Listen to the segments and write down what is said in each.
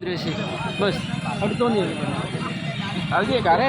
બસ અડતો નહીં આવજે કારે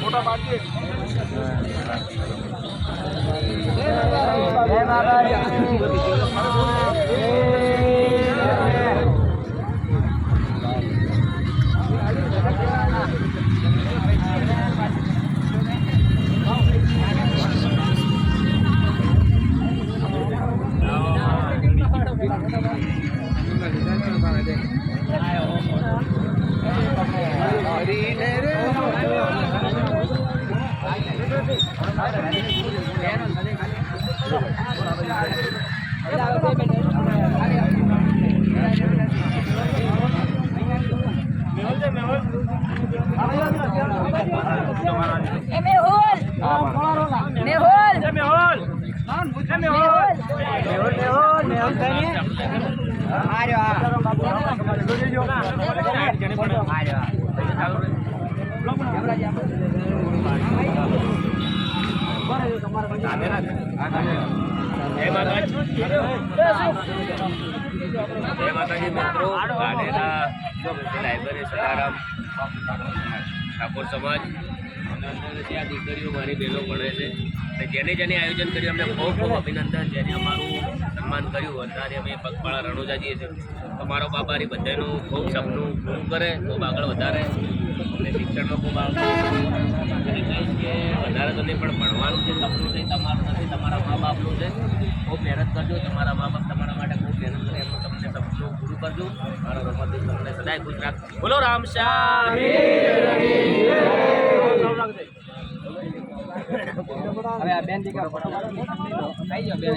ફોટા પાડજે મિત્રો લાઇબ્રેરી સલારામ ઠાકોર સમાજ ત્યાં દીકરીઓ મારી બહેનો ભણે છે જેને જેને આયોજન કર્યું અમને ખૂબ ખૂબ અભિનંદન. જેને અમારું સન્માન કર્યું અત્યારે અમે પગપાળા રણોજા જઈએ છીએ. તમારો બાબારી બધાનું ખૂબ સપનું પૂરું કરે, ખૂબ આગળ વધારે અને શિક્ષણમાં ખૂબ આગળ કહીશ કે વધારે તો નહીં પણ ભણવાનું જે સપનું છે તમારું નથી, તમારા મા બાપનું છે. ખૂબ મહેનત કરજો, તમારા મા બાપ તમારા માટે ખૂબ મહેનત કરે એમનું તમને સપનું પૂરું કરજો. મારો રમત તમને સદાય ખુશ રાખ. બોલો રામશ્યામ. હવે આ બેન દીકરા આવી જાઓ બેન.